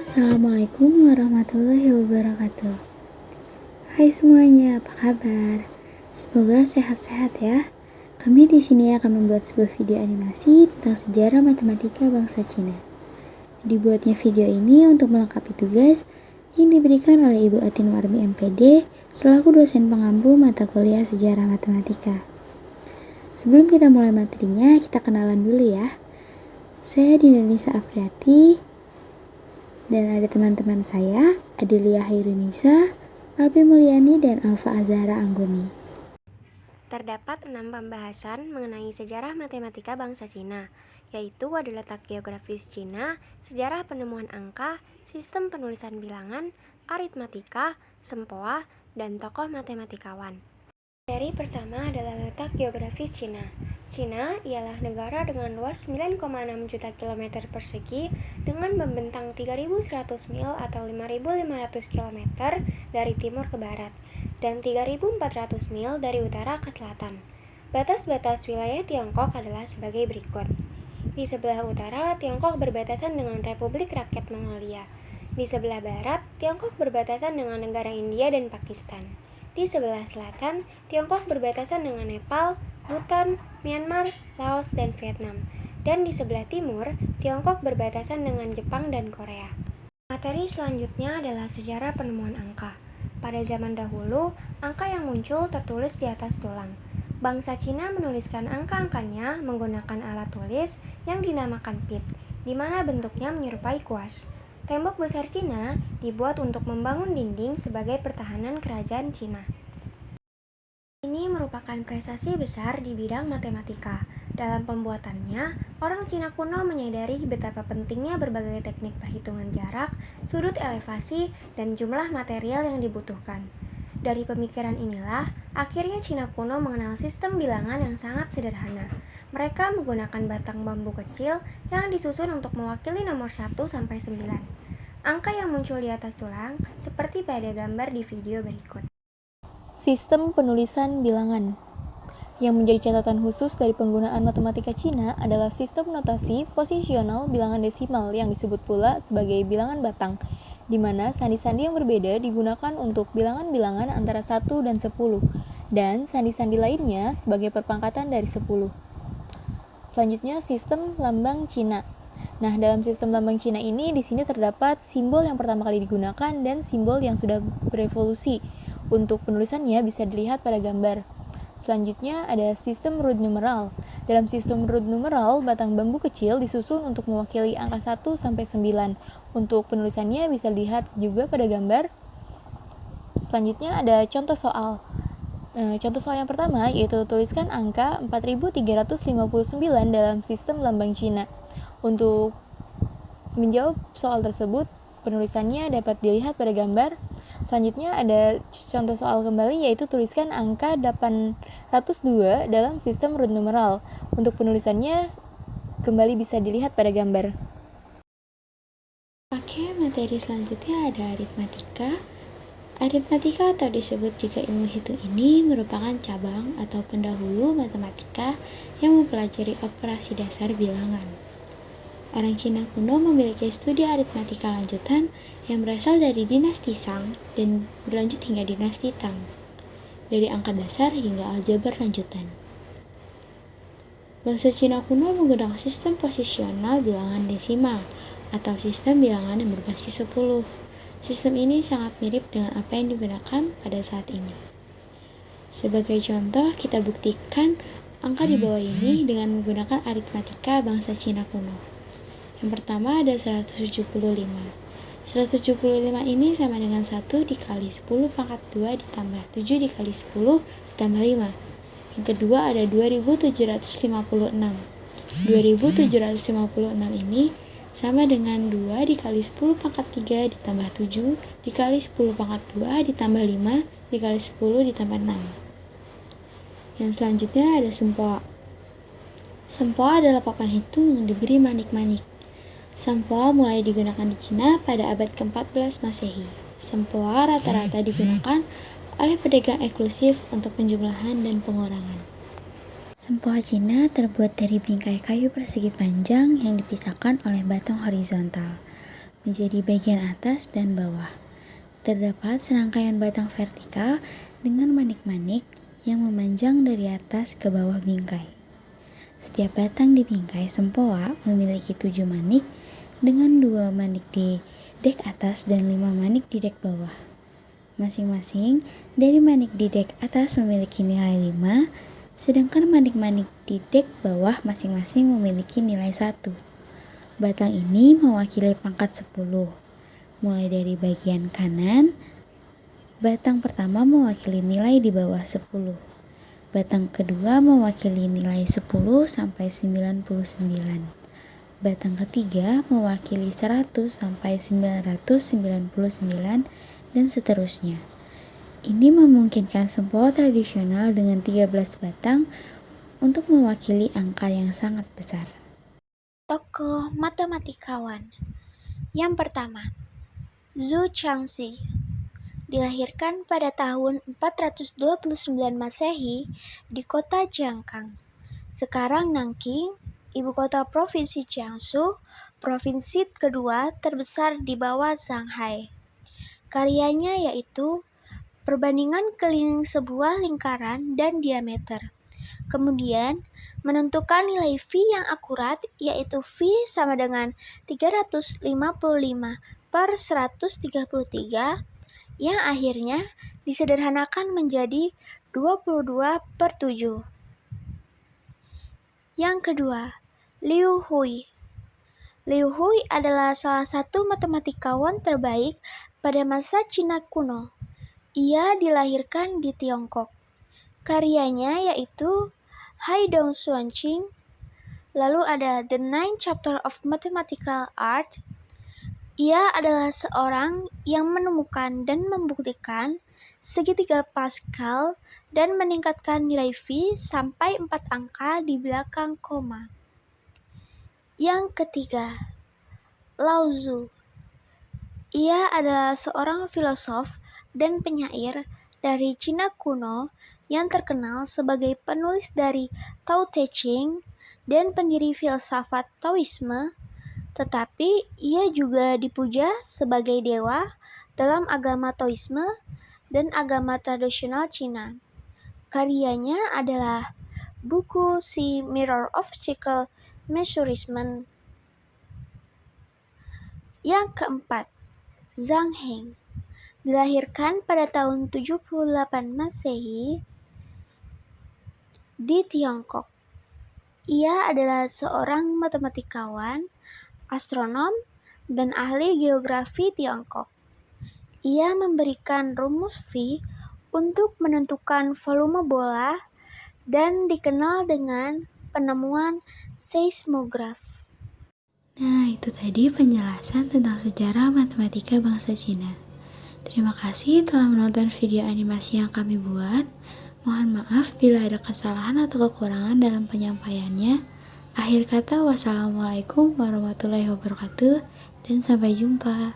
Assalamualaikum warahmatullahi wabarakatuh. Hai semuanya, apa kabar? Semoga sehat-sehat ya. Kami di sini akan membuat sebuah video animasi tentang sejarah matematika bangsa Cina. Dibuatnya video ini untuk melengkapi tugas yang diberikan oleh Ibu Atin Warmi MPD selaku dosen pengampu mata kuliah sejarah matematika. Sebelum kita mulai materinya, kita kenalan dulu ya. Saya Dinda Nisa Afriati, dan ada teman-teman saya, Adelia Hairunisa, Alpi Mulyani, dan Alfa Azhara Angguni. Terdapat 6 pembahasan mengenai sejarah matematika bangsa Cina, yaitu ada letak geografis Cina, sejarah penemuan angka, sistem penulisan bilangan, aritmatika, sempoa, dan tokoh matematikawan. Materi pertama adalah letak geografis Cina. Cina ialah negara dengan luas 9,6 juta kilometer persegi dengan membentang 3.100 mil atau 5.500 km dari timur ke barat dan 3.400 mil dari utara ke selatan. Batas-batas wilayah Tiongkok adalah sebagai berikut. Di sebelah utara, Tiongkok berbatasan dengan Republik Rakyat Mongolia. Di sebelah barat, Tiongkok berbatasan dengan negara India dan Pakistan. Di sebelah selatan, Tiongkok berbatasan dengan Nepal, Bhutan, Myanmar, Laos, dan Vietnam. Dan di sebelah timur, Tiongkok berbatasan dengan Jepang dan Korea. Materi selanjutnya adalah sejarah penemuan angka. Pada zaman dahulu, angka yang muncul tertulis di atas tulang. Bangsa Cina menuliskan angka-angkanya menggunakan alat tulis yang dinamakan pit, di mana bentuknya menyerupai kuas. Tembok besar Cina dibuat untuk membangun dinding sebagai pertahanan kerajaan Cina. Ini merupakan prestasi besar di bidang matematika. Dalam pembuatannya, orang Cina kuno menyadari betapa pentingnya berbagai teknik perhitungan jarak, sudut elevasi, dan jumlah material yang dibutuhkan. Dari pemikiran inilah, akhirnya Cina kuno mengenal sistem bilangan yang sangat sederhana. Mereka menggunakan batang bambu kecil yang disusun untuk mewakili nomor 1 sampai 9. Angka yang muncul di atas tulang seperti pada gambar di video berikut. Sistem penulisan bilangan. Yang menjadi catatan khusus dari penggunaan matematika Cina adalah sistem notasi posisional bilangan desimal yang disebut pula sebagai bilangan batang, di mana sandi-sandi yang berbeda digunakan untuk bilangan-bilangan antara 1 dan 10, dan sandi-sandi lainnya sebagai perpangkatan dari 10. Selanjutnya, sistem lambang Cina. Nah, dalam sistem lambang Cina ini, di sini terdapat simbol yang pertama kali digunakan dan simbol yang sudah berevolusi. Untuk penulisannya bisa dilihat pada gambar. Selanjutnya ada sistem root numeral. Dalam sistem root numeral, batang bambu kecil disusun untuk mewakili angka 1 sampai 9. Untuk penulisannya bisa dilihat juga pada gambar. Selanjutnya ada contoh soal. Contoh soal yang pertama yaitu tuliskan angka 4359 dalam sistem lambang Cina. Untuk menjawab soal tersebut, penulisannya dapat dilihat pada gambar. Selanjutnya ada contoh soal kembali yaitu tuliskan angka 802 dalam sistem root numeral. Untuk penulisannya kembali bisa dilihat pada gambar. Oke, materi selanjutnya ada aritmatika. Aritmatika atau disebut juga ilmu hitung ini merupakan cabang atau pendahulu matematika yang mempelajari operasi dasar bilangan. Orang Cina kuno memiliki studi aritmatika lanjutan yang berasal dari dinasti Shang dan berlanjut hingga dinasti Tang, dari angka dasar hingga aljabar lanjutan. Bangsa Cina kuno menggunakan sistem posisional bilangan desimal atau sistem bilangan yang berbasis 10. Sistem ini sangat mirip dengan apa yang digunakan pada saat ini. Sebagai contoh, kita buktikan angka di bawah ini dengan menggunakan aritmatika bangsa Cina kuno. Yang pertama ada 175. 175 ini sama dengan 1 dikali 10 pangkat 2 ditambah 7 dikali 10 ditambah 5. Yang kedua ada 2756. 2756 ini sama dengan 2 dikali 10 pangkat 3 ditambah 7 dikali 10 pangkat 2 ditambah 5 dikali 10 ditambah 6. Yang selanjutnya ada sempoa. Sempoa adalah papan hitung yang diberi manik-manik. Sempoa mulai digunakan di Cina pada abad ke-14 Masehi. Sempoa rata-rata digunakan oleh pedagang eksklusif untuk penjumlahan dan pengurangan. Sempoa Cina terbuat dari bingkai kayu persegi panjang yang dipisahkan oleh batang horizontal. menjadi bagian atas dan bawah. Terdapat serangkaian batang vertikal dengan manik-manik yang memanjang dari atas ke bawah bingkai. Setiap batang di bingkai sempoa memiliki 7 manik dengan 2 manik di dek atas dan 5 manik di dek bawah. Masing-masing dari manik di dek atas memiliki nilai 5, sedangkan manik-manik di dek bawah masing-masing memiliki nilai 1. Batang ini mewakili pangkat 10. Mulai dari bagian kanan, batang pertama mewakili nilai di bawah 10. Batang kedua mewakili nilai 10 sampai 99. Batang ketiga mewakili 100 sampai 999 dan seterusnya. Ini memungkinkan sempoa tradisional dengan 13 batang untuk mewakili angka yang sangat besar. Tokoh matematikawan. Yang pertama, Zhu Changzi. Dilahirkan pada tahun 429 Masehi di kota Jiangkang, sekarang Nanking, ibu kota provinsi Jiangsu, provinsi kedua terbesar di bawah Shanghai. Karyanya yaitu perbandingan keliling sebuah lingkaran dan diameter. Kemudian, menentukan nilai V yang akurat, yaitu V sama dengan 355/133, yang akhirnya disederhanakan menjadi 22/7. Yang kedua, Liu Hui. Liu Hui adalah salah satu matematikawan terbaik pada masa Cina kuno. Ia dilahirkan di Tiongkok. Karyanya yaitu Haidong Xuanqing, lalu ada The Nine Chapter of Mathematical Art. Ia adalah seorang yang menemukan dan membuktikan segitiga Pascal dan meningkatkan nilai V sampai 4 angka di belakang koma. Yang ketiga, Lao Tzu. Ia adalah seorang filosof dan penyair dari Cina kuno yang terkenal sebagai penulis dari Tao Te Ching dan pendiri filsafat Taoisme, tetapi ia juga dipuja sebagai dewa dalam agama Taoisme dan agama tradisional Cina. Karyanya adalah buku The Mirror of Cycle Measurism. Yang keempat, Zhang Heng. Dilahirkan pada tahun 78 Masehi di Tiongkok. Ia adalah seorang matematikawan, astronom, dan ahli geografi Tiongkok. Ia memberikan rumus V untuk menentukan volume bola dan dikenal dengan penemuan seismograf. Nah, itu tadi penjelasan tentang sejarah matematika bangsa Cina. Terima kasih telah menonton video animasi yang kami buat. Mohon maaf bila ada kesalahan atau kekurangan dalam penyampaiannya. Akhir kata, wassalamualaikum warahmatullahi wabarakatuh, dan sampai jumpa.